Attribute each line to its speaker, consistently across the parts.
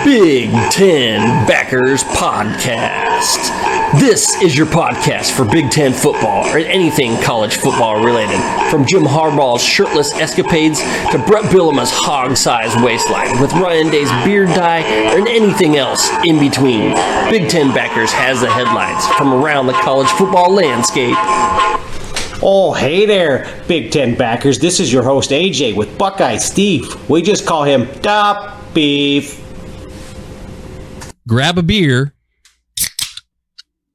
Speaker 1: Big Ten Backers Podcast. This is your podcast for Big Ten football or anything college football related. From Jim Harbaugh's shirtless escapades to Brett Bielema's hog-sized waistline with Ryan Day's beard dye and anything else in between. Big Ten Backers has the headlines from around the college football landscape.
Speaker 2: Oh, hey there, Big Ten backers. This is your host, AJ, with Buckeye Steve. We just call him Da Beef.
Speaker 3: Grab a beer.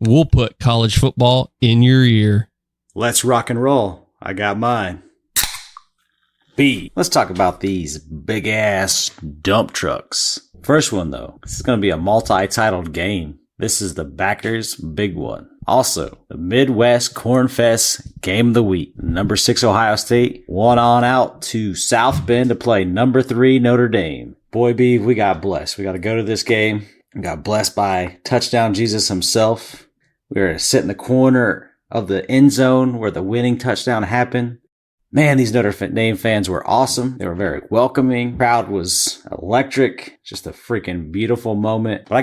Speaker 3: We'll put college football in your ear.
Speaker 4: Let's rock and roll. I got mine. B. Let's talk about these big-ass dump trucks. First one, though. This is going to be a multi-titled game. This is the Backers' big one. Also, the Midwest Corn Fest Game of the Week. Number 6 Ohio State won on out to South Bend to play number 3 Notre Dame. Boy, Beve, we got blessed. We got to go to this game. We got blessed by touchdown Jesus himself. We were sitting in the corner of the end zone where the winning touchdown happened. Man, these Notre Dame fans were awesome. They were very welcoming. Crowd was electric. Just a freaking beautiful moment. But I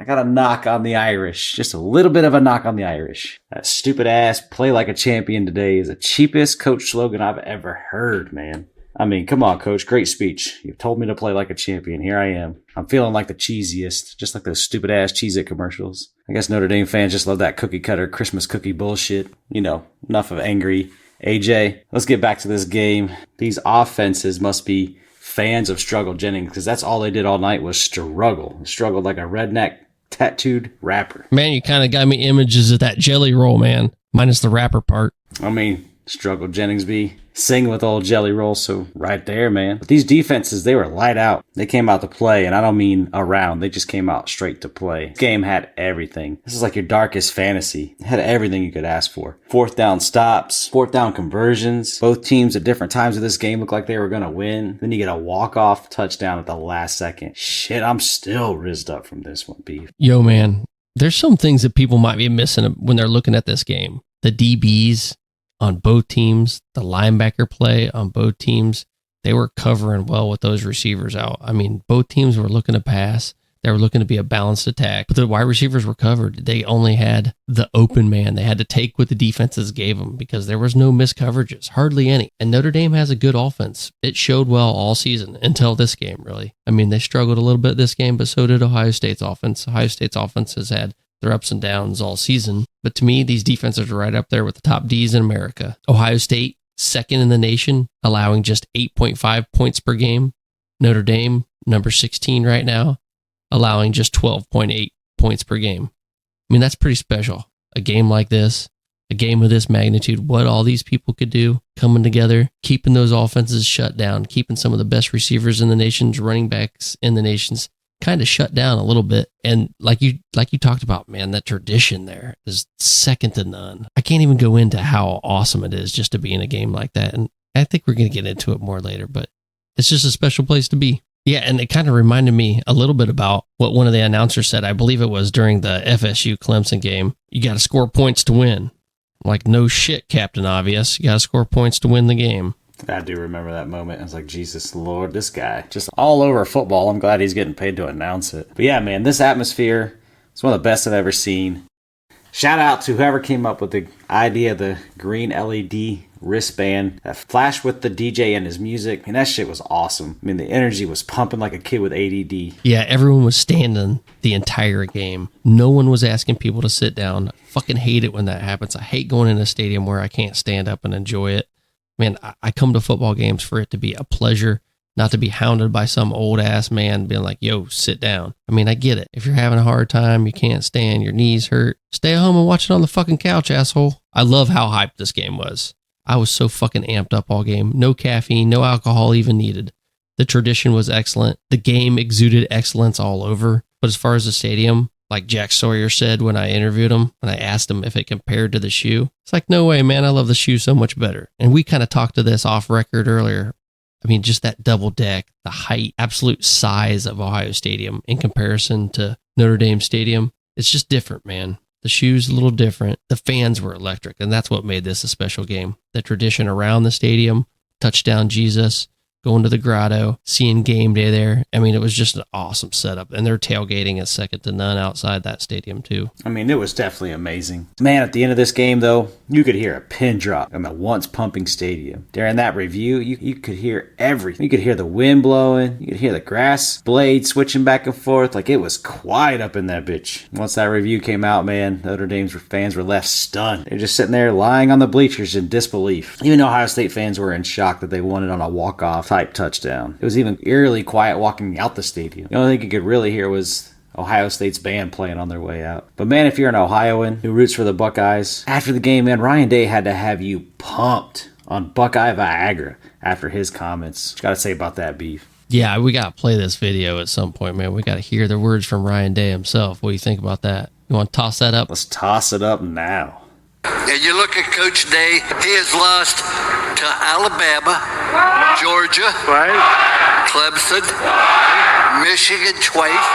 Speaker 4: gotta knock on the Irish. Just a little bit of a knock on the Irish. That stupid ass play like a champion today is the cheapest coach slogan I've ever heard, man. I mean, come on, coach. Great speech. You've told me to play like a champion. Here I am. I'm feeling like the cheesiest, just like those stupid ass Cheez-It commercials. I guess Notre Dame fans just love that cookie cutter Christmas cookie bullshit. You know, enough of angry AJ. Let's get back to this game. These offenses must be fans of Struggle Jennings because that's all they did all night was struggle. Struggled like a redneck tattooed rapper.
Speaker 3: Man, you kind of got me images of that jelly roll, man. Minus the rapper part.
Speaker 4: I mean, Struggle Jennings be singing with old jelly roll, so right there, man. But these defenses, they were light out. They came out to play, and I don't mean around. They just came out straight to play. This game had everything. This is like your darkest fantasy. It had everything you could ask for. 4th down stops, 4th down conversions. Both teams at different times of this game looked like they were going to win. Then you get a walk-off touchdown at the last second. Shit, I'm still rizzed up from this one, Beef.
Speaker 3: Yo, man, there's some things that people might be missing when they're looking at this game. The DBs on both teams, the linebacker play on both teams, they were covering well with those receivers out. I mean, both teams were looking to pass. They were looking to be a balanced attack, but the wide receivers were covered. They only had the open man. They had to take what the defenses gave them because there was no missed coverages, hardly any. And Notre Dame has a good offense. It showed well all season until this game, really. I mean, they struggled a little bit this game, but so did Ohio State's offense. Ohio State's offense has had their ups and downs all season. But to me, these defenses are right up there with the top Ds in America. Ohio State, second in the nation, allowing just 8.5 points per game. Notre Dame, number 16 right now, allowing just 12.8 points per game. I mean, that's pretty special. A game like this, a game of this magnitude, what all these people could do, coming together, keeping those offenses shut down, keeping some of the best receivers in the nation's running backs in the nation's kind of shut down a little bit. And like you talked about, man, that tradition there is second to none. I can't even go into how awesome it is just to be in a game like that. And I think we're going to get into it more later, but it's just a special place to be. Yeah, and it kind of reminded me a little bit about what one of the announcers said. I believe it was during the FSU Clemson game. You got to score points to win. Like, no shit, Captain Obvious. You got to score points to win the game.
Speaker 4: I do remember that moment. I was like, Jesus Lord, this guy just all over football. I'm glad he's getting paid to announce it. But yeah, man, this atmosphere is one of the best I've ever seen. Shout out to whoever came up with the idea of the green LED wristband that flashed with the DJ and his music. I mean, that shit was awesome. I mean, the energy was pumping like a kid with ADD.
Speaker 3: Yeah, everyone was standing the entire game. No one was asking people to sit down. I fucking hate it when that happens. I hate going in a stadium where I can't stand up and enjoy it. Man, I come to football games for it to be a pleasure, not to be hounded by some old ass man being like, yo, sit down. I mean, I get it. If you're having a hard time, you can't stand, your knees hurt, stay at home and watch it on the fucking couch, asshole. I love how hyped this game was. I was so fucking amped up all game. No caffeine, no alcohol even needed. The tradition was excellent. The game exuded excellence all over. But as far as the stadium, like Jack Sawyer said when I interviewed him, when I asked him if it compared to the shoe, it's like, no way, man. I love the shoe so much better. And we kind of talked to this off record earlier. I mean, just that double deck, the height, absolute size of Ohio Stadium in comparison to Notre Dame Stadium. It's just different, man. The shoe's a little different. The fans were electric, and that's what made this a special game. The tradition around the stadium, touchdown Jesus, going to the grotto, seeing game day there. I mean, it was just an awesome setup. And their tailgating is second to none outside that stadium, too.
Speaker 4: I mean, it was definitely amazing. Man, at the end of this game, though, you could hear a pin drop in the once pumping stadium. During that review, you could hear everything. You could hear the wind blowing. You could hear the grass blades switching back and forth. Like, it was quiet up in that bitch. Once that review came out, man, Notre Dame's fans were left stunned. They're just sitting there lying on the bleachers in disbelief. Even Ohio State fans were in shock that they won it on a walk-off type touchdown. It was even eerily quiet walking out the stadium. The only thing you could really hear was Ohio State's band playing on their way out. But man, if you're an Ohioan who roots for the Buckeyes, after the game, man, Ryan Day had to have you pumped on Buckeye Viagra after his comments. What you gotta say about that, Beef?
Speaker 3: Yeah, we got to play this video at some point, man. We got to hear the words from Ryan Day himself. What do you think about that? You want to toss that up?
Speaker 4: Let's toss it up now.
Speaker 5: And you look at Coach Day, he has lost to Alabama, Georgia, Clemson, Michigan twice,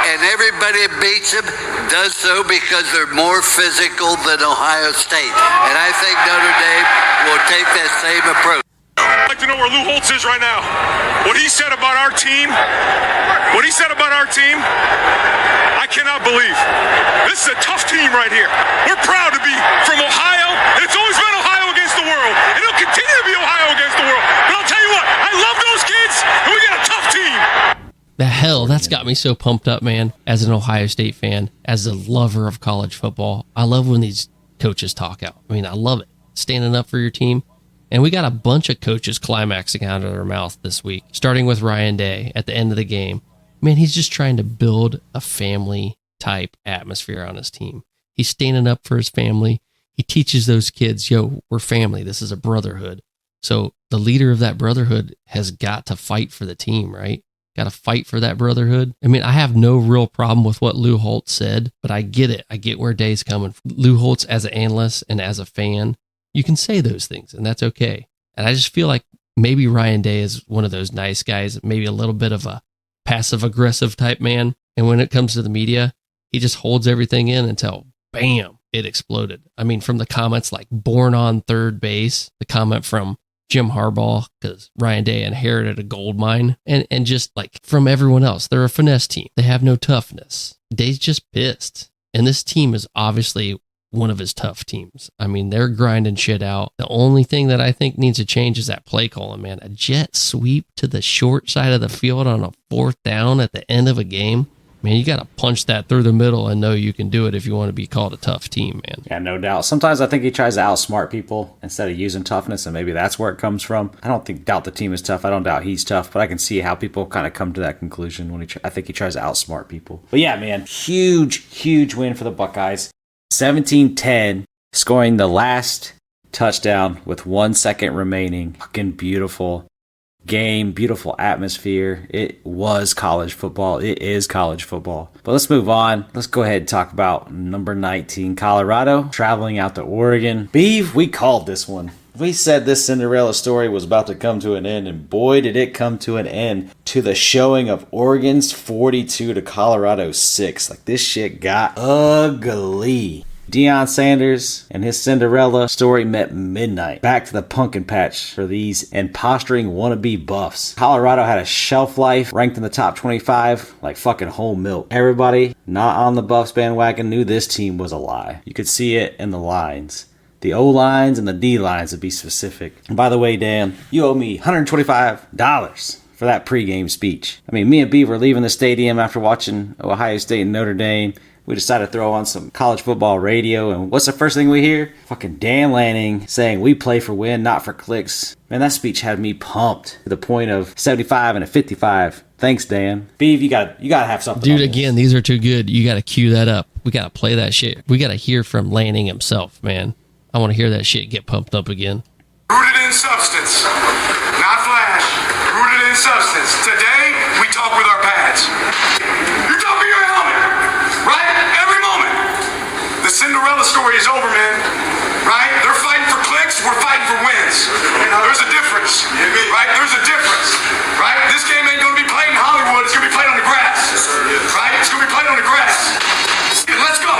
Speaker 5: and everybody that beats him does so because they're more physical than Ohio State. And I think Notre Dame will take that same approach.
Speaker 6: I'd like to know where Lou Holtz is right now. What he said about our team, I cannot believe. This is a tough team right here. We're proud to be from Ohio, and it's always been Ohio against the world, and it'll continue to be Ohio against the world. But I'll tell you what, I love those kids, and we got a tough team.
Speaker 3: The hell, that's got me so pumped up, man, as an Ohio State fan, as a lover of college football. I love when these coaches talk out. I mean, I love it. Standing up for your team. And we got a bunch of coaches climaxing out of their mouth this week, starting with Ryan Day at the end of the game. Man, he's just trying to build a family-type atmosphere on his team. He's standing up for his family. He teaches those kids, yo, we're family. This is a brotherhood. So the leader of that brotherhood has got to fight for the team, right? Got to fight for that brotherhood. I mean, I have no real problem with what Lou Holtz said, but I get it. I get where Day's coming from. Lou Holtz, as an analyst and as a fan, you can say those things, and that's okay. And I just feel like maybe Ryan Day is one of those nice guys, maybe a little bit of a passive-aggressive type man. And when it comes to the media, he just holds everything in until, bam, it exploded. I mean, from the comments like born on third base, the comment from Jim Harbaugh, because Ryan Day inherited a gold mine, and just like from everyone else, they're a finesse team. They have no toughness. Day's just pissed. And this team is obviously one of his tough teams. I mean, they're grinding shit out. The only thing that I think needs to change is that play calling, man. A jet sweep to the short side of the field on a 4th down at the end of a game. Man, you got to punch that through the middle and know you can do it if you want to be called a tough team, man.
Speaker 4: Yeah, no doubt. Sometimes I think he tries to outsmart people instead of using toughness, and maybe that's where it comes from. I don't doubt the team is tough. I don't doubt he's tough, but I can see how people kind of come to that conclusion when I think he tries to outsmart people. But yeah, man, huge win for the Buckeyes. 17-10, scoring the last touchdown with 1 second remaining. Fucking beautiful game, beautiful atmosphere. It was college football. It is college football. But let's move on. Let's go ahead and talk about number 19, Colorado, traveling out to Oregon. Beve, we called this one. We said this Cinderella story was about to come to an end, and boy, did it come to an end to the showing of Oregon's 42 to Colorado 6. Like, this shit got ugly. Deion Sanders and his Cinderella story met midnight. Back to the pumpkin patch for these imposturing wannabe buffs. Colorado had a shelf life ranked in the top 25 like fucking whole milk. Everybody not on the Buffs bandwagon knew this team was a lie. You could see it in the lines. The O-lines and the D-lines, to be specific. And by the way, Dan, you owe me $125 for that pregame speech. I mean, me and Beve were leaving the stadium after watching Ohio State and Notre Dame. We decided to throw on some college football radio, and what's the first thing we hear? Fucking Dan Lanning saying we play for win, not for clicks. Man, that speech had me pumped to the point of 75 and a 55. Thanks, Dan. Beve, you gotta have something.
Speaker 3: Dude, again, these are too good. You gotta cue that up. We gotta play that shit. We gotta hear from Lanning himself, man. I want to hear that shit get pumped up again.
Speaker 6: Rooted in substance, not flash. Rooted in substance. Today, we talk with our pads. You talk with your helmet, right? Every moment. The Cinderella story is over, man. Right? They're fighting for clicks. We're fighting for wins. There's a difference, right? There's a difference, right? This game ain't gonna be played in Hollywood. It's gonna be played on the grass, right? It's gonna be played on the grass. Let's go.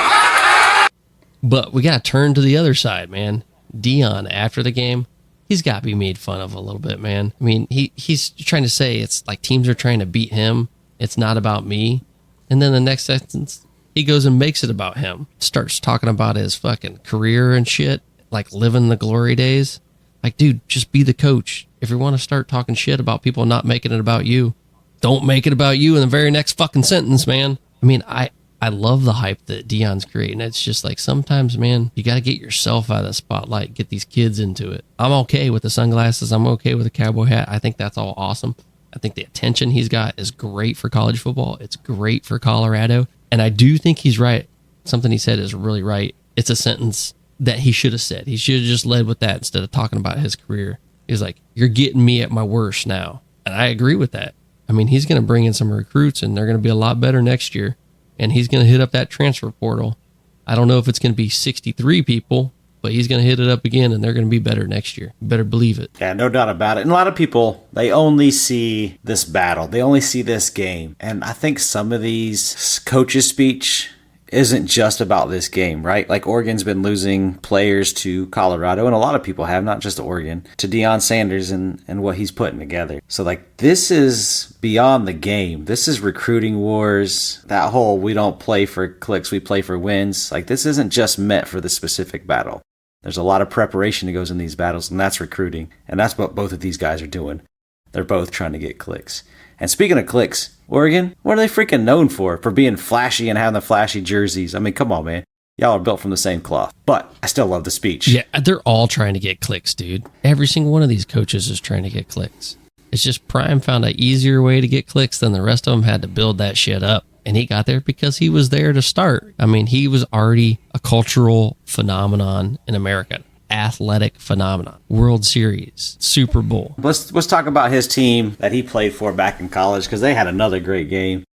Speaker 3: But we got to turn to the other side, man. Deion, after the game, he's got to be made fun of a little bit, man. I mean, he's trying to say it's like teams are trying to beat him. It's not about me. And then the next sentence, he goes and makes it about him. Starts talking about his fucking career and shit, like living the glory days. Like, dude, just be the coach. If you want to start talking shit about people not making it about you, don't make it about you in the very next fucking sentence, man. I mean, I love the hype that Deion's creating. It's just like sometimes, man, you got to get yourself out of the spotlight, get these kids into it. I'm okay with the sunglasses. I'm okay with the cowboy hat. I think that's all awesome. I think the attention he's got is great for college football. It's great for Colorado. And I do think he's right. Something he said is really right. It's a sentence that he should have said. He should have just led with that instead of talking about his career. He was like, you're getting me at my worst now. And I agree with that. I mean, he's going to bring in some recruits and they're going to be a lot better next year. And he's going to hit up that transfer portal. I don't know if it's going to be 63 people, but he's going to hit it up again and they're going to be better next year. You better believe it.
Speaker 4: Yeah, no doubt about it. And a lot of people, they only see this battle. They only see this game. And I think some of these coaches' speech isn't just about this game, right? Like Oregon's been losing players to Colorado, and a lot of people have, not just Oregon, to Deion Sanders and what he's putting together. So like this is beyond the game. This is recruiting wars. That whole we don't play for clicks, we play for wins. Like this isn't just meant for the specific battle. There's a lot of preparation that goes in these battles, and that's recruiting. And that's what both of these guys are doing. They're both trying to get clicks. And speaking of clicks, Oregon, what are they freaking known for? For being flashy and having the flashy jerseys. I mean, come on, man. Y'all are built from the same cloth. But I still love the speech.
Speaker 3: Yeah, they're all trying to get clicks, dude. Every single one of these coaches is trying to get clicks. It's just Prime found an easier way to get clicks than the rest of them had to build that shit up. And he got there because he was there to start. I mean, he was already a cultural phenomenon in America. Athletic phenomenon. World Series, Super Bowl.
Speaker 4: Let's talk about his team that he played for back in college, because they had another great game.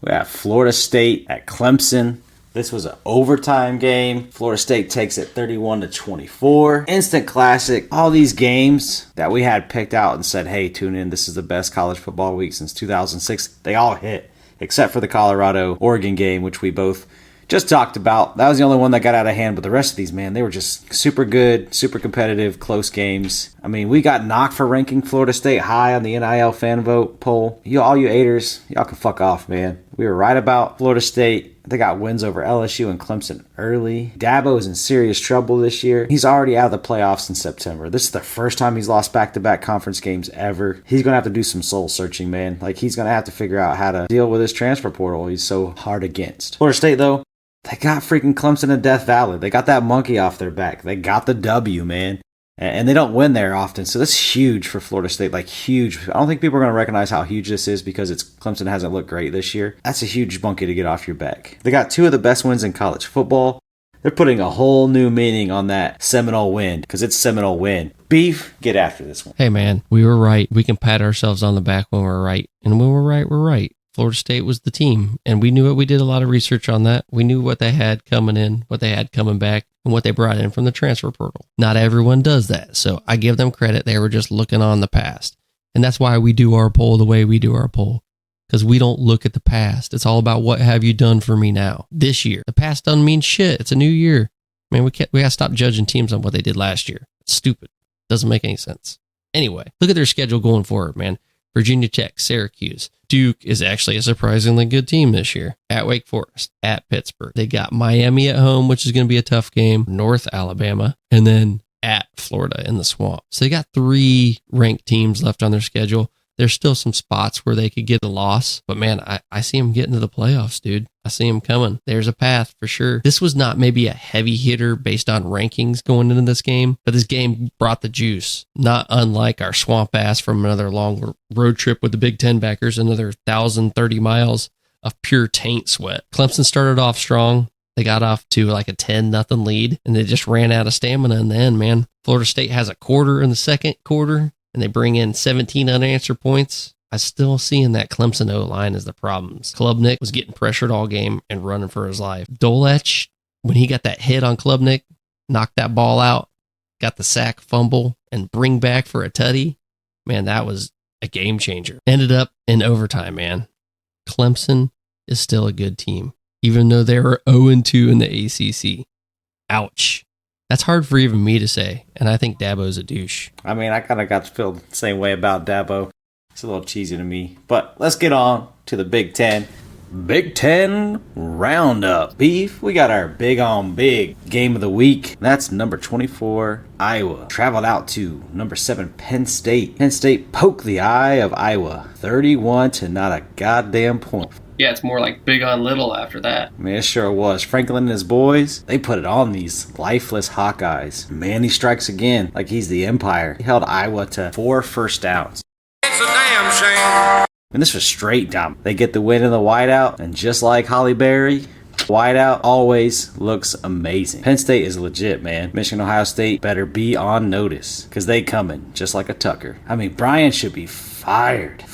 Speaker 4: We had Florida State at Clemson. This was an overtime game. Florida State takes it 31-24. Instant classic. All these games that we had picked out and said, hey, tune in. This is the best college football week since 2006. They all hit, except for the Colorado-Oregon game, which we both just talked about. That was the only one that got out of hand, but the rest of these, man, they were just super good, super competitive, close games. I mean, we got knocked for ranking Florida State high on the NIL fan vote poll. All you haters, y'all can fuck off, man. We were right about Florida State. They got wins over LSU and Clemson early. Dabo is in serious trouble this year. He's already out of the playoffs in September. This is the first time he's lost back-to-back conference games ever. He's going to have to do some soul searching, man. Like, he's going to have to figure out how to deal with his transfer portal he's so hard against. Florida State, though, they got freaking Clemson in Death Valley. They got that monkey off their back. They got the W, man. And they don't win there often. So that's huge for Florida State. Like, huge. I don't think people are going to recognize how huge this is because Clemson hasn't looked great this year. That's a huge monkey to get off your back. They got two of the best wins in college football. They're putting a whole new meaning on that Seminole win because it's Seminole win. Beef, get after this one.
Speaker 3: Hey, man, we were right. We can pat ourselves on the back when we're right. And when we're right, we're right. Florida State was the team, and we knew it. We did a lot of research on that. We knew what they had coming in, what they had coming back, and what they brought in from the transfer portal. Not everyone does that, so I give them credit. They were just looking on the past, and that's why we do our poll the way we do our poll, because we don't look at the past. It's all about what have you done for me now, this year. The past doesn't mean shit. It's a new year. Man, we got to stop judging teams on what they did last year. It's stupid. Doesn't make any sense. Anyway, look at their schedule going forward, man. Virginia Tech, Syracuse. Duke is actually a surprisingly good team this year. At Wake Forest, at Pittsburgh. They got Miami at home, which is going to be a tough game. North Alabama. And then at Florida in the Swamp. So they got 3 ranked teams left on their schedule. There's still some spots where they could get a loss. But man, I see them getting to the playoffs, dude. I see them coming. There's a path for sure. This was not maybe a heavy hitter based on rankings going into this game, but this game brought the juice. Not unlike our swamp ass from another long road trip with the Big Ten backers, another 1,030 miles of pure taint sweat. Clemson started off strong. They got off to like a 10-0 lead, and they just ran out of stamina in the end, man. Florida State has a quarter in the second quarter, and they bring in 17 unanswered points. I still seeing that Clemson O-line as the problems. Klubnik was getting pressured all game and running for his life. Dolech, when he got that hit on Klubnik, knocked that ball out, got the sack, fumble, and bring back for a tutty. Man, that was a game changer. Ended up in overtime, man. Clemson is still a good team, even though they were 0-2 in the ACC. Ouch. That's hard for even me to say, and I think Dabo's a douche.
Speaker 4: I mean, I kind of got to feel the same way about Dabo. It's a little cheesy to me. But let's get on to the Big Ten. Big Ten Roundup. Beef, we got our big on big game of the week. That's number 24, Iowa. Traveled out to number 7, Penn State. Penn State poked the eye of Iowa. 31 to not a goddamn point.
Speaker 1: Yeah, it's more like big on little after that.
Speaker 4: I mean, it sure was. Franklin and his boys, they put it on these lifeless Hawkeyes. Man, he strikes again like he's the Empire. He held Iowa to 4 first downs.
Speaker 6: It's a damn shame.
Speaker 4: And this was straight down. They get the win in the whiteout, and just like Holly Berry, whiteout always looks amazing. Penn State is legit, man. Michigan, Ohio State better be on notice, because they coming just like a Tucker. I mean, Brian should be fired.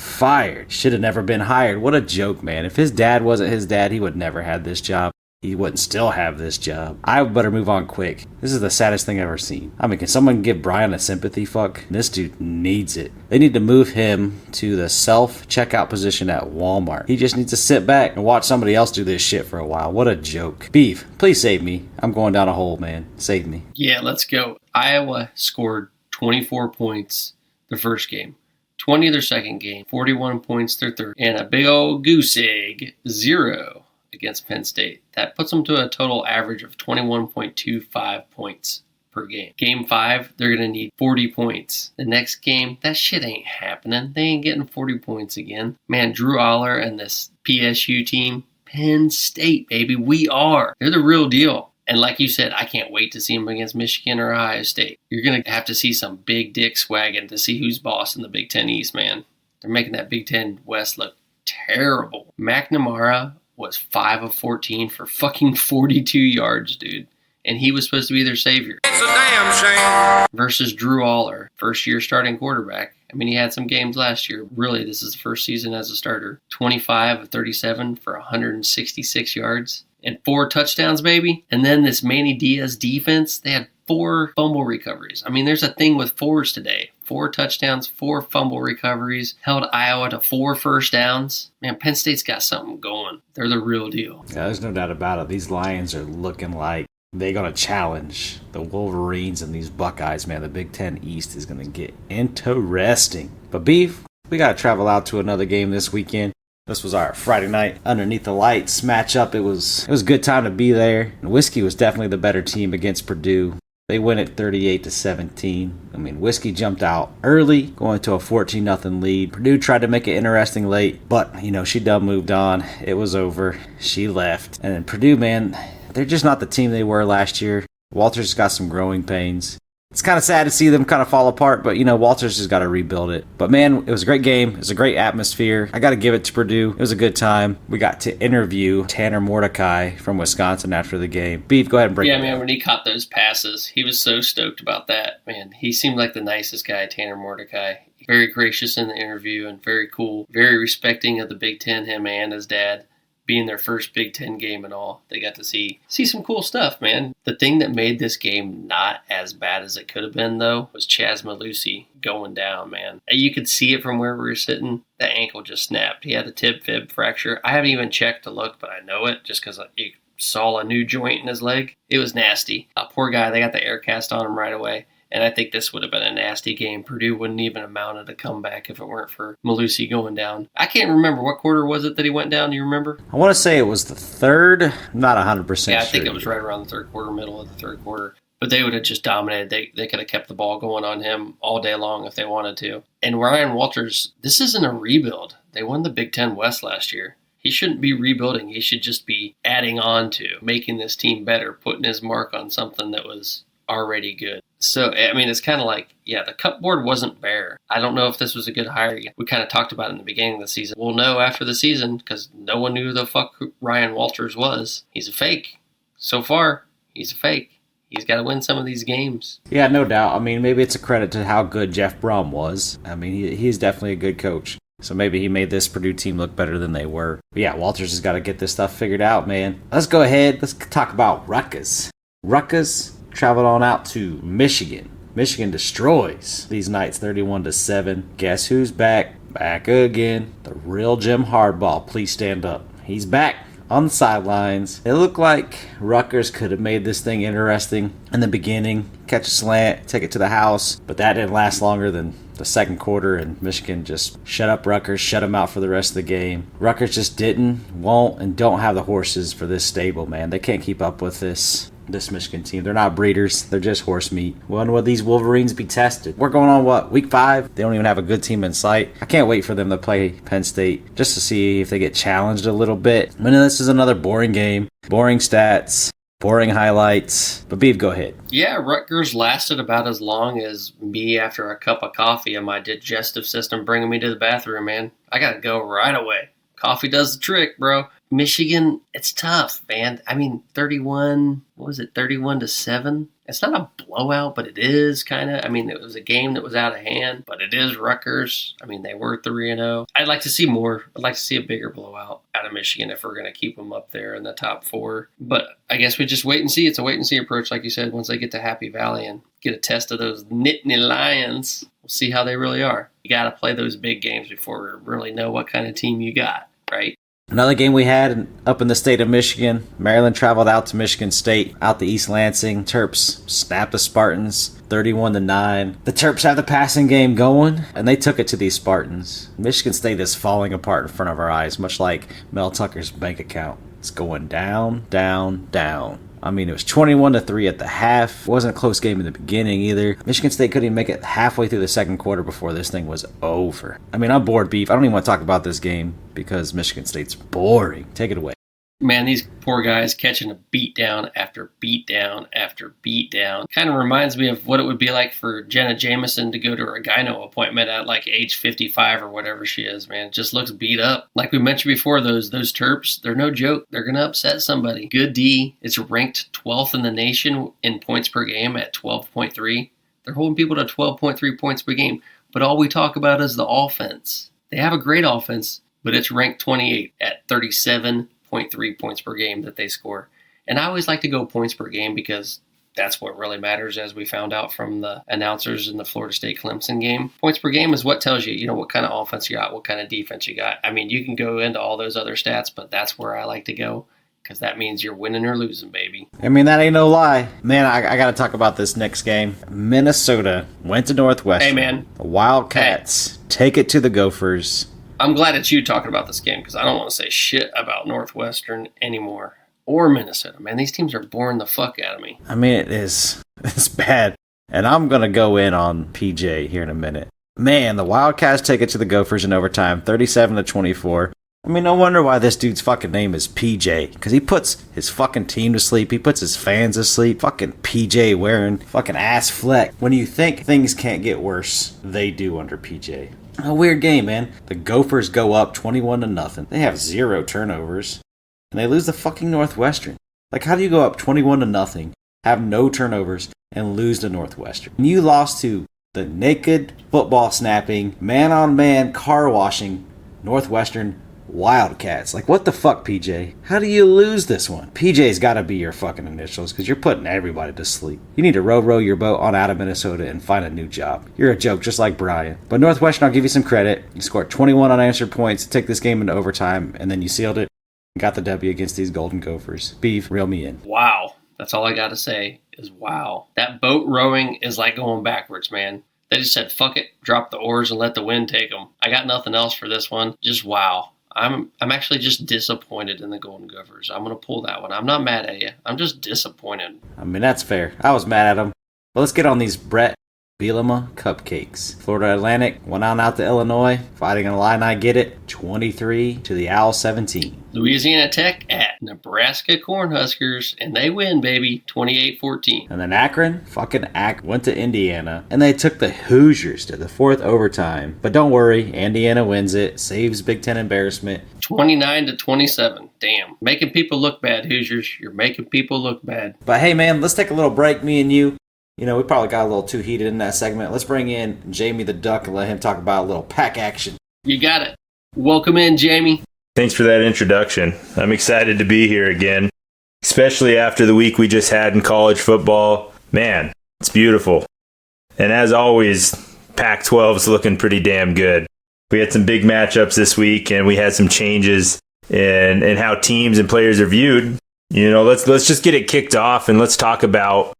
Speaker 4: Should have never been hired. What a joke, man. If his dad wasn't his dad, he would never have this job. He wouldn't still have this job. I better move on quick. This is the saddest thing I've ever seen. I mean, can someone give Brian a sympathy fuck? This dude needs it. They need to move him to the self-checkout position at Walmart. He just needs to sit back and watch somebody else do this shit for a while. What a joke. Beef, please save me. I'm going down a hole, man. Save me.
Speaker 1: Yeah, let's go. Iowa scored 24 points the first game, 20 their second game, 41 points their third, and a big old goose egg, 0 against Penn State. That puts them to a total average of 21.25 points per game. Game 5, they're going to need 40 points. The next game, that shit ain't happening. They ain't getting 40 points again. Man, Drew Aller and this PSU team, Penn State, baby, we are. They're the real deal. And like you said, I can't wait to see them against Michigan or Ohio State. You're going to have to see some big dick swagging to see who's boss in the Big Ten East, man. They're making that Big Ten West look terrible. McNamara was 5 of 14 for fucking 42 yards, dude. And he was supposed to be their savior.
Speaker 6: It's a damn shame.
Speaker 1: Versus Drew Aller, first-year starting quarterback. I mean, he had some games last year. Really, this is the first season as a starter. 25 of 37 for 166 yards. And 4 touchdowns, baby. And then this Manny Diaz defense, they had 4 fumble recoveries. I mean, there's a thing with 4s today. 4 touchdowns, 4 fumble recoveries, held Iowa to 4 first downs. Man, Penn State's got something going. They're the real deal.
Speaker 4: Yeah, there's no doubt about it. These Lions are looking like they're going to challenge the Wolverines and these Buckeyes, man. The Big Ten East is going to get interesting. But Beef, we got to travel out to another game this weekend. This was our Friday night underneath the lights matchup. It was a good time to be there. And Whiskey was definitely the better team against Purdue. They win at 38-17. I mean, Whiskey jumped out early, going to a 14-0 lead. Purdue tried to make it interesting late, but, she done moved on. It was over. She left. And then Purdue, man, they're just not the team they were last year. Walters got some growing pains. It's kind of sad to see them kind of fall apart, but, Walters just got to rebuild it. But, man, it was a great game. It was a great atmosphere. I got to give it to Purdue. It was a good time. We got to interview Tanner Mordecai from Wisconsin after the game. Beef, go ahead and break it down.
Speaker 1: Yeah, man, when he caught those passes, he was so stoked about that. Man, he seemed like the nicest guy, Tanner Mordecai. Very gracious in the interview and very cool. Very respecting of the Big Ten, him and his dad. Being their first Big Ten game and all, they got to see some cool stuff, man. The thing that made this game not as bad as it could have been, though, was Chaz Malusi going down, man. You could see it from where we were sitting. That ankle just snapped. He had a tib-fib fracture. I haven't even checked to look, but I know it just because you saw a new joint in his leg. It was nasty. Poor guy, they got the air cast on him right away. And I think this would have been a nasty game. Purdue wouldn't even have mounted a comeback if it weren't for Malusi going down. I can't remember. What quarter was it that he went down? Do you remember?
Speaker 4: I want to say it was the third. I'm not 100% sure.
Speaker 1: Yeah, I think it was right around the third quarter, middle of the third quarter. But they would have just dominated. They could have kept the ball going on him all day long if they wanted to. And Ryan Walters, this isn't a rebuild. They won the Big Ten West last year. He shouldn't be rebuilding. He should just be adding on to, making this team better, putting his mark on something that was already good. So, I mean, it's kind of like, yeah, the cupboard wasn't bare. I don't know if this was a good hire. We kind of talked about it in the beginning of the season. We'll know after the season because no one knew who the fuck Ryan Walters was. He's a fake. So far, he's a fake. He's got to win some of these games.
Speaker 4: Yeah, no doubt. I mean, maybe it's a credit to how good Jeff Brom was. I mean, he's definitely a good coach. So maybe he made this Purdue team look better than they were. But yeah, Walters has got to get this stuff figured out, man. Let's go ahead. Let's talk about Rutgers. Rutgers traveled on out to Michigan. Michigan destroys these Knights 31-7. Guess who's back? Back again. The real Jim Hardball. Please stand up. He's back. on the sidelines. It looked like Rutgers could have made this thing interesting in the beginning. Catch a slant, take it to the house. But that didn't last longer than the second quarter, and Michigan just shut up Rutgers, shut them out for the rest of the game. Rutgers just won't, and don't have the horses for this stable, man. They can't keep up with this Michigan team. They're not breeders. They're just horse meat. When will these Wolverines be tested? We're going on, week 5? They don't even have a good team in sight. I can't wait for them to play Penn State just to see if they get challenged a little bit. I mean, this is another boring game. Boring stats. Boring highlights. But Beve, go ahead.
Speaker 3: Yeah, Rutgers lasted about as long as me after a cup of coffee and my digestive system bringing me to the bathroom, man. I got to go right away. Coffee does the trick, bro. Michigan, it's tough, man. I mean, 31 to 7? It's not a blowout, but it is kind of. I mean, it was a game that was out of hand, but it is Rutgers. I mean, they were 3-0. I'd like to see more. I'd like to see a bigger blowout out of Michigan if we're going to keep them up there in the top 4. But I guess we just wait and see. It's a wait and see approach, like you said, once they get to Happy Valley and get a test of those Nittany Lions. We'll see how they really are. You got to play those big games before we really know what kind of team you got, right?
Speaker 4: Another game we had up in the state of Michigan. Maryland traveled out to Michigan State, out to East Lansing. Terps snapped the Spartans 31-9. The Terps have the passing game going, and they took it to these Spartans. Michigan State is falling apart in front of our eyes, much like Mel Tucker's bank account. It's going down, down, down. I mean, it was 21-3 at the half. It wasn't a close game in the beginning either. Michigan State couldn't even make it halfway through the second quarter before this thing was over. I mean, I'm bored, Beef. I don't even want to talk about this game because Michigan State's boring. Take it away.
Speaker 3: Man, these poor guys catching a beatdown after beatdown after beatdown. Kind of reminds me of what it would be like for Jenna Jameson to go to her gyno appointment at like age 55 or whatever she is, man. Just looks beat up. Like we mentioned before, those Terps, they're no joke. They're going to upset somebody. Good D. It's ranked 12th in the nation in points per game at 12.3. They're holding people to 12.3 points per game. But all we talk about is the offense. They have a great offense, but it's ranked 28 at 37.3 points per game that they score. And I always like to go points per game because that's what really matters, as we found out from the announcers in the Florida State Clemson game. Points per game is what tells you, what kind of offense you got, what kind of defense you got. I mean, you can go into all those other stats, but that's where I like to go because that means you're winning or losing, baby.
Speaker 4: I mean, that ain't no lie. Man, I got to talk about this next game. Minnesota went to Northwestern.
Speaker 3: Hey, man.
Speaker 4: The Wildcats take it to the Gophers.
Speaker 3: I'm glad it's you talking about this game because I don't want to say shit about Northwestern anymore or Minnesota. Man, these teams are boring the fuck out of me.
Speaker 4: I mean, it's bad. And I'm going to go in on PJ here in a minute. Man, the Wildcats take it to the Gophers in overtime, 37-24. I mean, no wonder why this dude's fucking name is PJ. Because he puts his fucking team to sleep. He puts his fans to sleep. Fucking PJ wearing fucking ass fleck. When you think things can't get worse, they do under PJ. A weird game, man. The Gophers go up 21-0. They have 0 turnovers. And they lose the fucking Northwestern. Like, how do you go up 21-0, have no turnovers, and lose to Northwestern? And you lost to the naked, football snapping, man-on-man, car washing Northwestern Wildcats. Like, what the fuck, PJ? How do you lose this one? PJ's got to be your fucking initials because you're putting everybody to sleep. You need to row your boat on out of Minnesota and find a new job. You're a joke, just like Brian. But Northwestern, I'll give you some credit. You scored 21 unanswered points, take this game into overtime, and then you sealed it and got the W against these Golden Gophers. Beef, reel me in.
Speaker 3: Wow. That's all I got to say is wow. That boat rowing is like going backwards, man. They just said, fuck it, drop the oars and let the wind take them. I got nothing else for this one. Just wow. I'm actually just disappointed in the Golden Gophers. I'm going to pull that one. I'm not mad at you. I'm just disappointed.
Speaker 4: I mean, that's fair. I was mad at them. But let's get on these Brett Bielema cupcakes. Florida Atlantic went on out to Illinois, fighting an Illini get it, 23 to the Owl 17.
Speaker 3: Louisiana Tech at Nebraska Cornhuskers, and they win, baby, 28-14.
Speaker 4: And then Akron went to Indiana, and they took the Hoosiers to the 4th overtime. But don't worry, Indiana wins it, saves Big Ten embarrassment.
Speaker 3: 29-27. Damn. Making people look bad, Hoosiers. You're making people look bad.
Speaker 4: But hey, man, let's take a little break, me and you. We probably got a little too heated in that segment. Let's bring in Jamie the Duck and let him talk about a little pack action.
Speaker 3: You got it. Welcome in, Jamie.
Speaker 7: Thanks for that introduction. I'm excited to be here again, especially after the week we just had in college football. Man, it's beautiful. And as always, Pac-12's looking pretty damn good. We had some big matchups this week, and we had some changes and how teams and players are viewed, let's just get it kicked off and let's talk about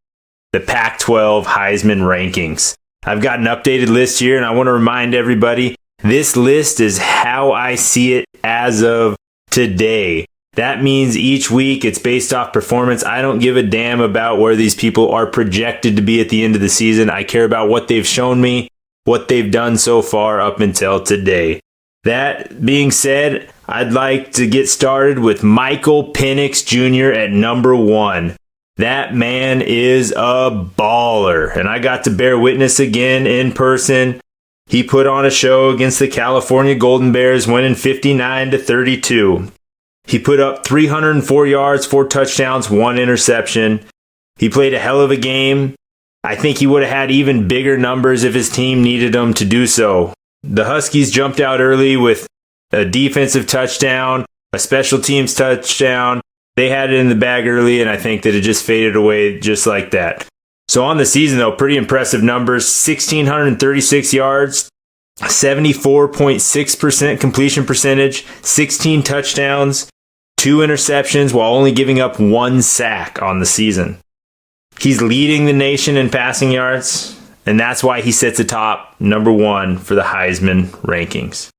Speaker 7: the Pac-12 Heisman rankings. I've got an updated list here, and I want to remind everybody, this list is how I see it as of today. That means each week it's based off performance. I don't give a damn about where these people are projected to be at the end of the season. I care about what they've shown me, what they've done so far up until today. That being said, I'd like to get started with Michael Penix Jr. at number 1. That man is a baller, and I got to bear witness again in person. He put on a show against the California Golden Bears, winning 59-32. He put up 304 yards, 4 touchdowns, 1 interception. He played a hell of a game. I think he would have had even bigger numbers if his team needed him to do so. The Huskies jumped out early with a defensive touchdown, a special teams touchdown. They had it in the bag early, and I think that it just faded away just like that. So on the season, though, pretty impressive numbers. 1,636 yards, 74.6% completion percentage, 16 touchdowns, 2 interceptions, while only giving up 1 sack on the season. He's leading the nation in passing yards, and that's why he sits atop number 1 for the Heisman rankings.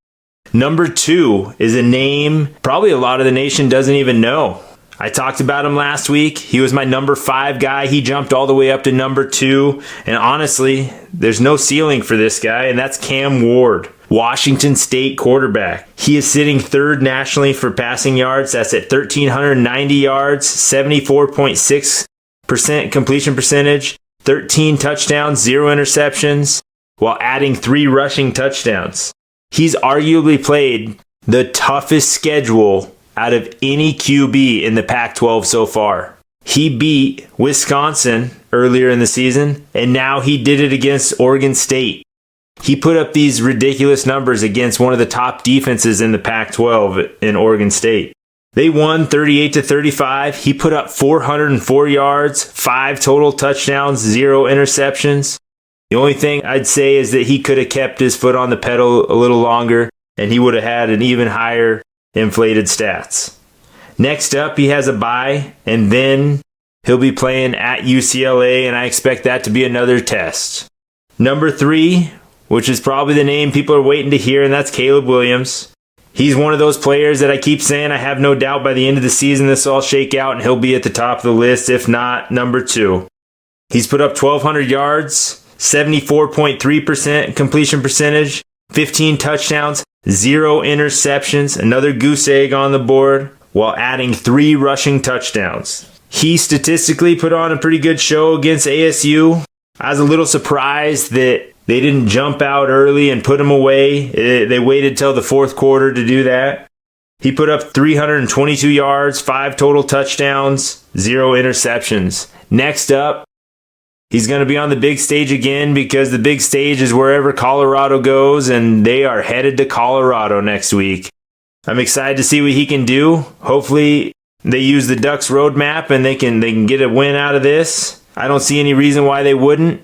Speaker 7: Number 2 is a name probably a lot of the nation doesn't even know. I talked about him last week. He was my number 5 guy. He jumped all the way up to number 2. And honestly, there's no ceiling for this guy, and that's Cam Ward, Washington State quarterback. He is sitting 3rd nationally for passing yards. That's at 1,390 yards, 74.6% completion percentage, 13 touchdowns, 0 interceptions, while adding 3 rushing touchdowns. He's arguably played the toughest schedule out of any QB in the Pac-12 so far. He beat Wisconsin earlier in the season, and now he did it against Oregon State. He put up these ridiculous numbers against one of the top defenses in the Pac-12 in Oregon State. They won 38-35. He put up 404 yards, 5 total touchdowns, 0 interceptions. The only thing I'd say is that he could have kept his foot on the pedal a little longer, and he would have had an even higher inflated stats. Next up, he has a bye, and then he'll be playing at UCLA, and I expect that to be another test. Number 3, which is probably the name people are waiting to hear, and that's Caleb Williams. He's one of those players that I keep saying I have no doubt by the end of the season this will all shake out, and he'll be at the top of the list, if not number 2. He's put up 1,200 yards, 74.3% completion percentage, 15 touchdowns, 0 interceptions, another goose egg on the board, while adding 3 rushing touchdowns. He statistically put on a pretty good show against ASU. I was a little surprised that they didn't jump out early and put him away. They waited till the 4th quarter to do that. He put up 322 yards, 5 total touchdowns, 0 interceptions. Next up, he's going to be on the big stage again because the big stage is wherever Colorado goes, and they are headed to Colorado next week. I'm excited to see what he can do. Hopefully, they use the Ducks roadmap and they can get a win out of this. I don't see any reason why they wouldn't.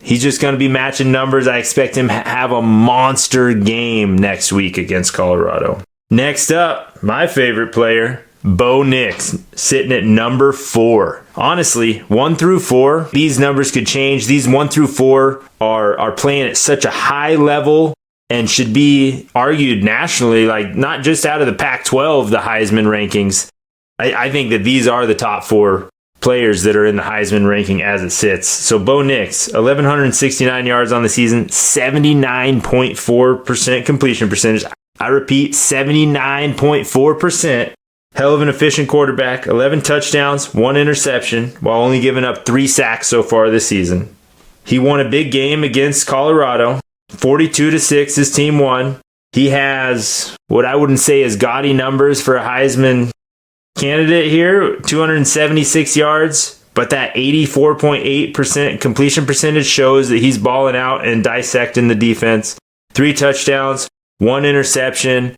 Speaker 7: He's just going to be matching numbers. I expect him to have a monster game next week against Colorado. Next up, my favorite player, Bo Nix, sitting at number 4. Honestly, 1 through 4, these numbers could change. These 1 through 4 are playing at such a high level and should be argued nationally, like not just out of the Pac-12, the Heisman rankings. I think that these are the top 4 players that are in the Heisman ranking as it sits. So Bo Nix, 1,169 yards on the season, 79.4% completion percentage. I repeat, 79.4%. Hell of an efficient quarterback, 11 touchdowns, 1 interception, while only giving up 3 sacks so far this season. He won a big game against Colorado, 42-6, his team won. He has what I wouldn't say is gaudy numbers for a Heisman candidate here, 276 yards, but that 84.8% completion percentage shows that he's balling out and dissecting the defense. 3 touchdowns, 1 interception.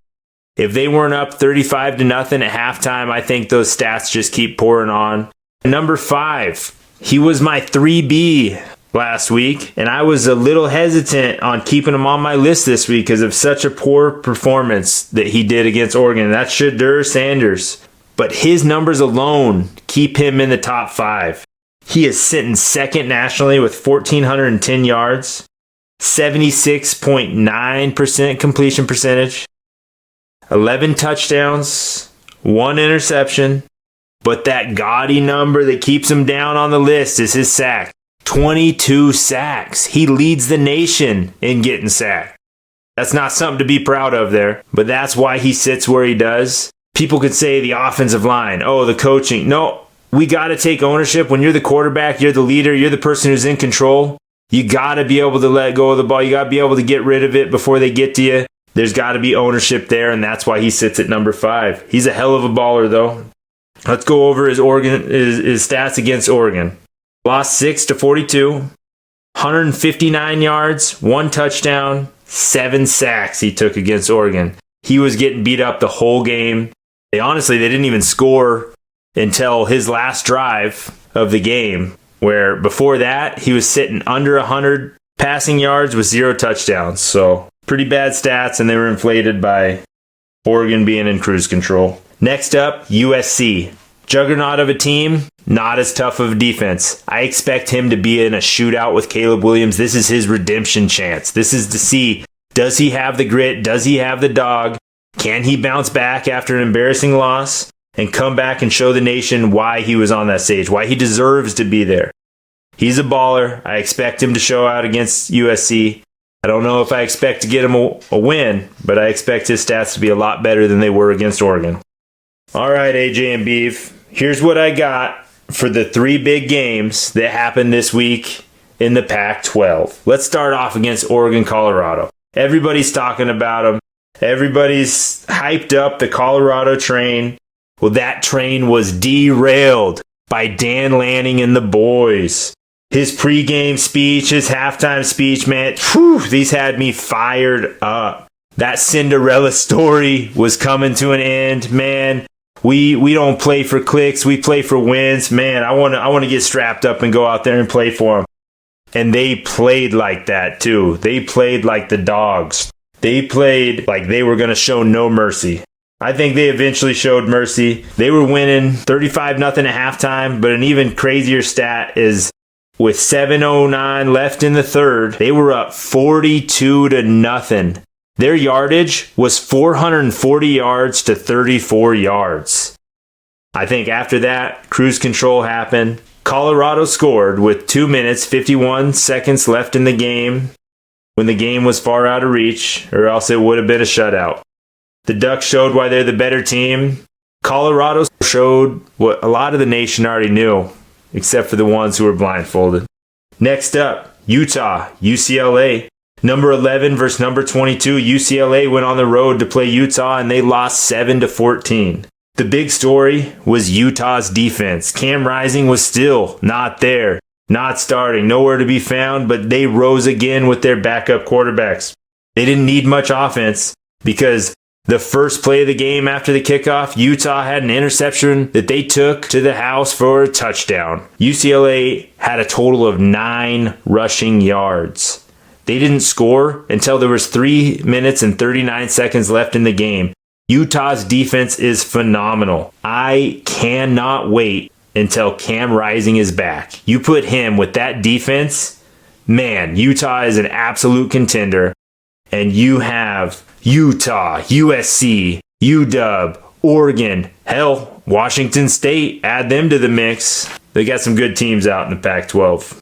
Speaker 7: If they weren't up 35-0 at halftime, I think those stats just keep pouring on. Number 5, he was my 3B last week, and I was a little hesitant on keeping him on my list this week because of such a poor performance that he did against Oregon. That's Shedeur Sanders. But his numbers alone keep him in the top 5. He is sitting second nationally with 1,410 yards, 76.9% completion percentage, 11 touchdowns, 1 interception. But that gaudy number that keeps him down on the list is his sack. 22 sacks. He leads the nation in getting sacked. That's not something to be proud of there, but that's why he sits where he does. People could say the offensive line, oh, the coaching. No, we got to take ownership. When you're the quarterback, you're the leader, you're the person who's in control. You got to be able to let go of the ball. You got to be able to get rid of it before they get to you. There's got to be ownership there, and that's why he sits at number 5. He's a hell of a baller, though. Let's go over his stats against Oregon. Lost 6-42, 159 yards, 1 touchdown, 7 sacks he took against Oregon. He was getting beat up the whole game. They didn't even score until his last drive of the game, where before that, he was sitting under 100 passing yards with 0 touchdowns. So pretty bad stats, and they were inflated by Oregon being in cruise control. Next up, USC. Juggernaut of a team, not as tough of a defense. I expect him to be in a shootout with Caleb Williams. This is his redemption chance. This is to see, does he have the grit? Does he have the dog? Can he bounce back after an embarrassing loss and come back and show the nation why he was on that stage, why he deserves to be there? He's a baller. I expect him to show out against USC. I don't know if I expect to get him a win, but I expect his stats to be a lot better than they were against Oregon. All right, AJ and Beve, here's what I got for the 3 big games that happened this week in the Pac-12. Let's start off against Oregon, Colorado. Everybody's talking about them. Everybody's hyped up the Colorado train. Well, that train was derailed by Dan Lanning and the boys. His pregame speech, his halftime speech, man, these had me fired up. That Cinderella story was coming to an end, man. We don't play for clicks, we play for wins. Man, I want to get strapped up and go out there and play for them. And they played like that too. They played like the dogs. They played like they were going to show no mercy. I think they eventually showed mercy. They were winning 35-0 at halftime, but an even crazier stat is with 7:09 left in the third, they were up 42-0. Their yardage was 440 yards to 34 yards. I think after that, cruise control happened. Colorado scored with 2 minutes, 51 seconds left in the game when the game was far out of reach, or else it would have been a shutout. The Ducks showed why they're the better team. Colorado showed what a lot of the nation already knew, except for the ones who were blindfolded. Next up, Utah, UCLA. Number 11 versus number 22, UCLA went on the road to play Utah and they lost 7-14. The big story was Utah's defense. Cam Rising was still not there, not starting, nowhere to be found, but they rose again with their backup quarterbacks. They didn't need much offense because the first play of the game after the kickoff, Utah had an interception that they took to the house for a touchdown. UCLA had a total of 9 rushing yards. They didn't score until there was 3 minutes and 39 seconds left in the game. Utah's defense is phenomenal. I cannot wait until Cam Rising is back. You put him with that defense, man, Utah is an absolute contender. And you have Utah, USC, UW, Oregon, hell, Washington State. Add them to the mix. They got some good teams out in the Pac-12.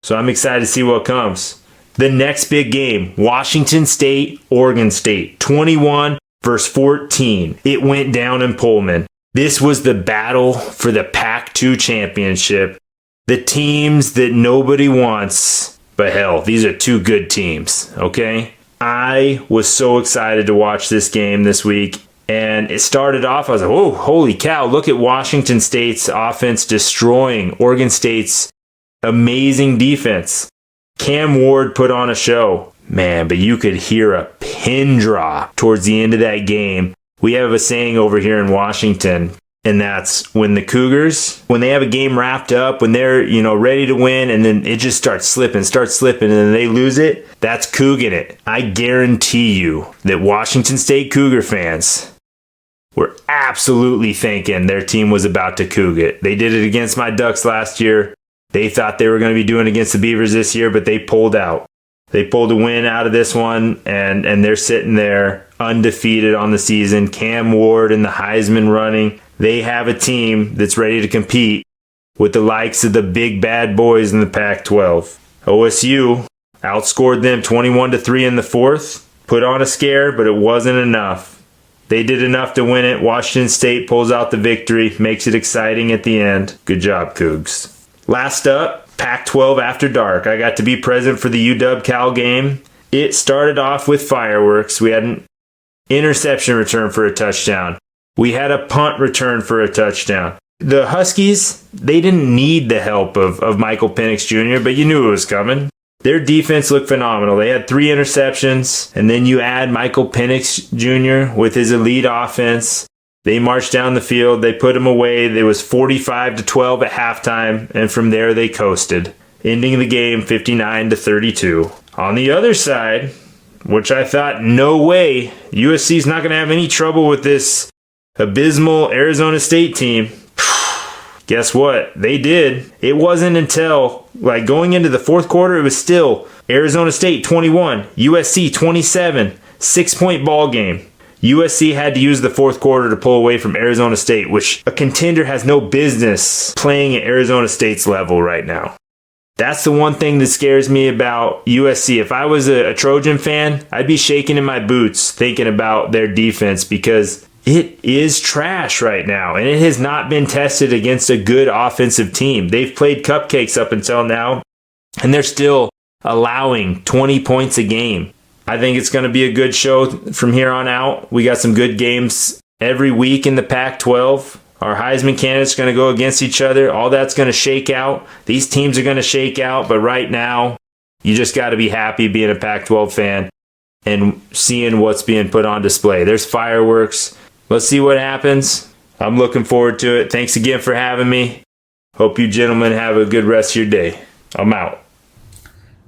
Speaker 7: So I'm excited to see what comes. The next big game, Washington State, Oregon State, 21 versus 14. It went down in Pullman. This was the battle for the Pac-2 championship. The teams that nobody wants. But hell, these are 2 good teams, okay? I was so excited to watch this game this week. And it started off, I was like, oh, holy cow, look at Washington State's offense destroying Oregon State's amazing defense. Cam Ward put on a show. Man, but you could hear a pin drop towards the end of that game. We have a saying over here in Washington, And that's when the Cougars, when they have a game wrapped up, when they're, ready to win, and then it just starts slipping, and then they lose it, that's Couging it. I guarantee you that Washington State Cougar fans were absolutely thinking their team was about to Coug it. They did it against my Ducks last year. They thought they were going to be doing it against the Beavers this year, but they pulled out. They pulled a win out of this one, and they're sitting there undefeated on the season. Cam Ward in the Heisman running. They have a team that's ready to compete with the likes of the big bad boys in the Pac-12. OSU outscored them 21-3 in the fourth, put on a scare, but it wasn't enough. They did enough to win it. Washington State pulls out the victory, makes it exciting at the end. Good job, Cougs. Last up, Pac-12 After Dark. I got to be present for the UW-Cal game. It started off with fireworks. We had an interception return for a touchdown. We had a punt return for a touchdown. The Huskies, they didn't need the help of Michael Penix Jr., but you knew it was coming. Their defense looked phenomenal. They had 3 interceptions, and then you add Michael Penix Jr. with his elite offense. They marched down the field. They put him away. It was 45-12 at halftime, and from there they coasted, ending the game 59-32. On the other side, which I thought, no way, USC's not going to have any trouble with this abysmal Arizona State team. Guess what? They did. It wasn't until, going into the fourth quarter, it was still Arizona State 21, USC 27, 6-point ball game. USC had to use the fourth quarter to pull away from Arizona State, which a contender has no business playing at Arizona State's level right now. That's the one thing that scares me about USC. If I was a Trojan fan, I'd be shaking in my boots thinking about their defense because it is trash right now, and it has not been tested against a good offensive team. They've played cupcakes up until now, and they're still allowing 20 points a game. I think it's going to be a good show from here on out. We got some good games every week in the Pac-12. Our Heisman candidates are going to go against each other. All that's going to shake out. These teams are going to shake out, but right now, you just got to be happy being a Pac-12 fan and seeing what's being put on display. There's fireworks. Let's see what happens. I'm looking forward to it. Thanks again for having me. Hope you gentlemen have a good rest of your day. I'm out.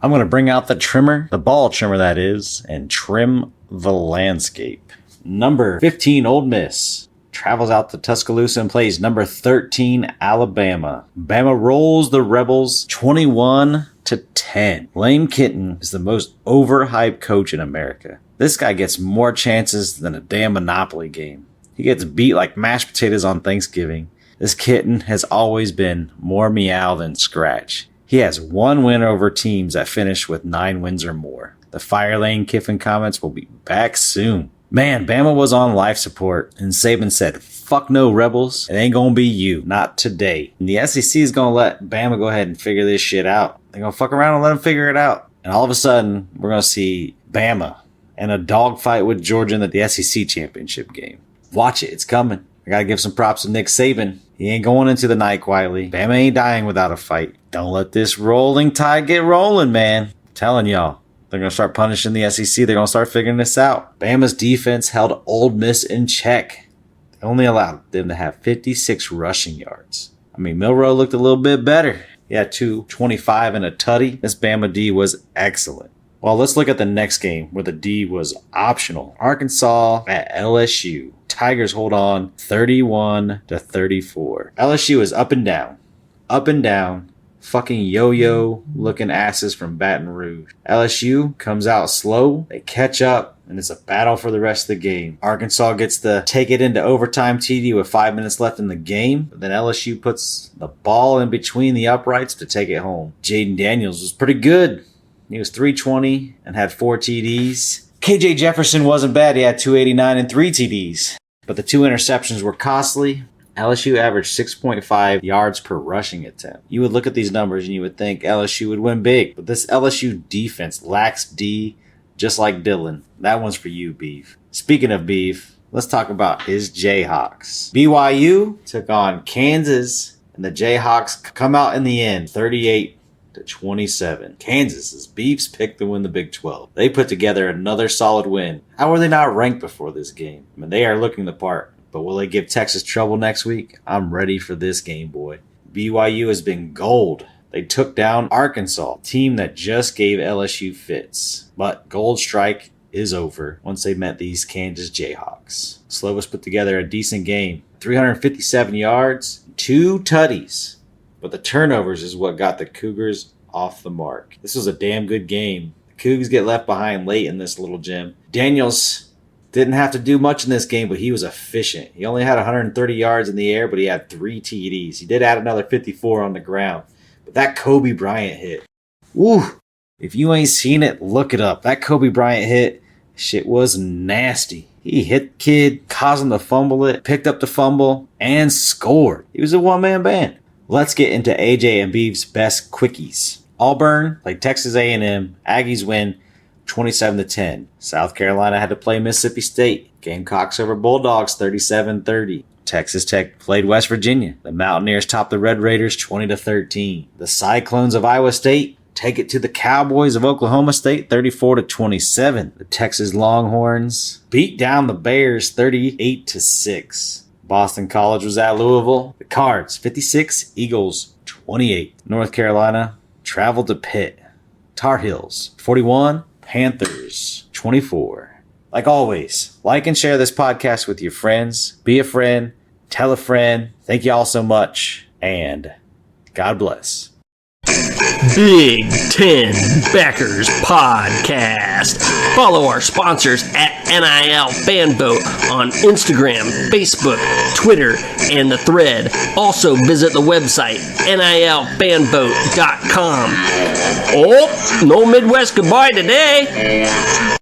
Speaker 4: I'm going to bring out the trimmer, the ball trimmer that is, and trim the landscape. Number 15, Ole Miss, travels out to Tuscaloosa and plays number 13, Alabama. Bama rolls the Rebels 21-10. Lane Kiffin is the most overhyped coach in America. This guy gets more chances than a damn Monopoly game. He gets beat like mashed potatoes on Thanksgiving. This kitten has always been more meow than scratch. He has one win over teams that finish with 9 wins or more. The Fire Lane Kiffin comments will be back soon. Man, Bama was on life support, and Saban said, "Fuck no, Rebels. It ain't gonna be you. Not today." And the SEC is gonna let Bama go ahead and figure this shit out. They're gonna fuck around and let them figure it out. And all of a sudden, we're gonna see Bama in a dogfight with Georgia in the SEC championship game. Watch it. It's coming. I gotta give some props to Nick Saban. He ain't going into the night quietly. Bama ain't dying without a fight. Don't let this rolling tide get rolling, man. I'm telling y'all. They're going to start punishing the SEC. They're going to start figuring this out. Bama's defense held Ole Miss in check. They only allowed them to have 56 rushing yards. I mean, Milroe looked a little bit better. He had 225 and a tutty. This Bama D was excellent. Well, let's look at the next game where the D was optional. Arkansas at LSU. Tigers hold on 31-34. LSU is up and down. Up and down. Fucking yo-yo looking asses from Baton Rouge. LSU comes out slow. They catch up, and it's a battle for the rest of the game. Arkansas gets to take it into overtime TD with 5 minutes left in the game. But then LSU puts the ball in between the uprights to take it home. Jaden Daniels was pretty good. He was 320 and had 4 TDs. KJ Jefferson wasn't bad. He had 289 and 3 TDs. But the 2 interceptions were costly. LSU averaged 6.5 yards per rushing attempt. You would look at these numbers and you would think LSU would win big. But this LSU defense lacks D, just like Dylan. That one's for you, Beve. Speaking of Beve, let's talk about his Jayhawks. BYU took on Kansas, and the Jayhawks come out in the end, 38-27. Kansas is Beve's pick to win the Big 12. They put together another solid win. How were they not ranked before this game? I mean, they are looking the part. But will they give Texas trouble next week? I'm ready for this game, boy. BYU has been gold. They took down Arkansas, a team that just gave LSU fits. But gold strike is over once they met these Kansas Jayhawks. Slovis put together a decent game. 357 yards, 2 tutties. But the turnovers is what got the Cougars off the mark. This was a damn good game. The Cougs get left behind late in this little gym. Daniels didn't have to do much in this game, but he was efficient. He only had 130 yards in the air, but he had 3 TDs. He did add another 54 on the ground. But that Kobe Bryant hit. Woo! If you ain't seen it, look it up. That Kobe Bryant hit, shit was nasty. He hit the kid, caused him to fumble it, picked up the fumble, and scored. He was a one-man band. Let's get into AJ and Beve's best quickies. Auburn played Texas A&M. Aggies win 27-10. South Carolina had to play Mississippi State. Gamecocks over Bulldogs 37-30. Texas Tech played West Virginia. The Mountaineers topped the Red Raiders 20-13. The Cyclones of Iowa State take it to the Cowboys of Oklahoma State 34-27. The Texas Longhorns beat down the Bears 38-6. Boston College was at Louisville. The Cards 56, Eagles 28. North Carolina traveled to Pitt. Tar Heels 41, Panthers 24. Like always, like and share this podcast with your friends. Be a friend. Tell a friend. Thank you all so much. And God bless.
Speaker 1: Big Ten Backers Podcast. Follow our sponsors at NIL Fanboat on Instagram, Facebook, Twitter, and the Thread. Also visit the website, nilfanboat.com. Oh, no Midwest goodbye today.